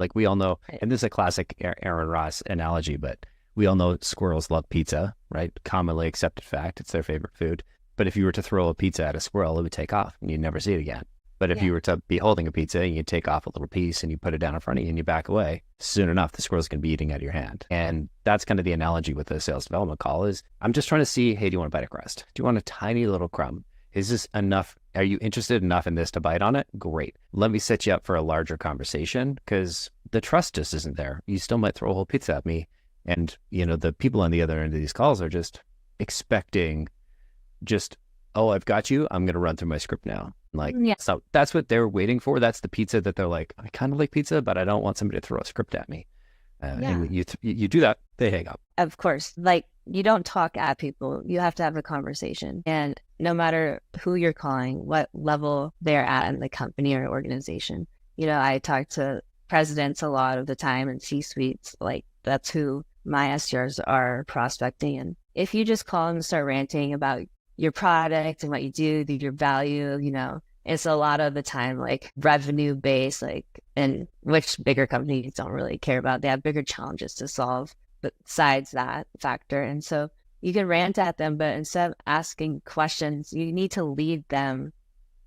Like we all know, and this is a classic Aaron Ross analogy, but we all know squirrels love pizza, right? Commonly accepted fact. It's their favorite food. But if you were to throw a pizza at a squirrel, it would take off and you'd never see it again. But if you were to be holding a pizza and you take off a little piece and you put it down in front of you and you back away, soon enough, the squirrel's going to be eating out of your hand. And that's kind of the analogy with the sales development call is I'm just trying to see, hey, do you want a bite of crust? Do you want a tiny little crumb? Is this enough? Are you interested enough in this to bite on it? Great. Let me set you up for a larger conversation because the trust just isn't there. You still might throw a whole pizza at me. And, the people on the other end of these calls are just expecting oh, I've got you. I'm going to run through my script now. So that's what they're waiting for. That's the pizza that they're like, I kind of like pizza, but I don't want somebody to throw a script at me. And you do that, they hang up. Of course, you don't talk at people. You have to have a conversation. And no matter who you're calling, what level they're at in the company or organization, I talk to presidents a lot of the time and C-suites. That's who my SDRs are prospecting. And if you just call and start ranting about your product and what you do, your value, it's a lot of the time revenue based, and which bigger companies don't really care about. They have bigger challenges to solve besides that factor. And so you can rant at them, but instead of asking questions, you need to lead them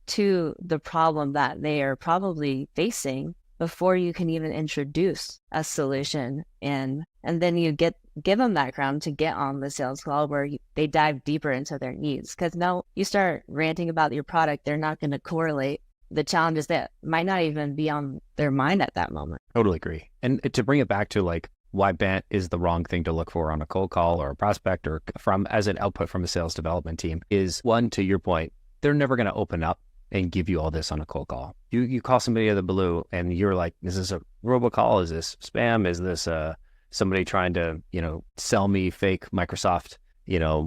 to the problem that they are probably facing before you can even introduce a solution. And then you give them that ground to get on the sales call where they dive deeper into their needs. Because now you start ranting about your product, they're not going to correlate the challenges that might not even be on their mind at that moment. Totally agree. And to bring it back to why BANT is the wrong thing to look for on a cold call or a prospect or as an output from a sales development team is, one, to your point, they're never going to open up and give you all this on a cold call. You call somebody out of the blue and you're like, is this a robocall? Is this spam? Is this somebody trying to, sell me fake Microsoft,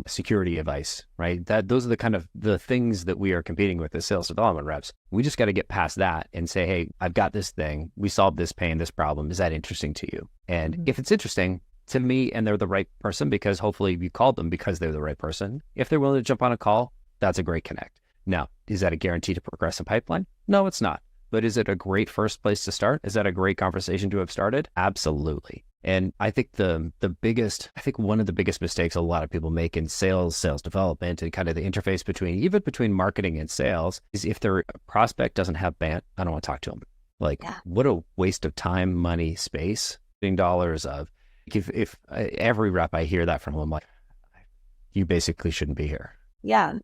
security advice, right? Those are the kind of the things that we are competing with as sales development reps. We just got to get past that and say, hey, I've got this thing. We solved this pain, this problem. Is that interesting to you? And if it's interesting to me and they're the right person, because hopefully you called them because they're the right person, if they're willing to jump on a call, that's a great connect. Now, is that a guarantee to progress a pipeline? No, it's not. But is it a great first place to start? Is that a great conversation to have started? Absolutely. And I think one of the biggest mistakes a lot of people make in sales development, and kind of the interface between marketing and sales is if their prospect doesn't have BANT, I don't want to talk to them. What a waste of time, money, space, dollars of. If every rep I hear that from them, you basically shouldn't be here. Yeah.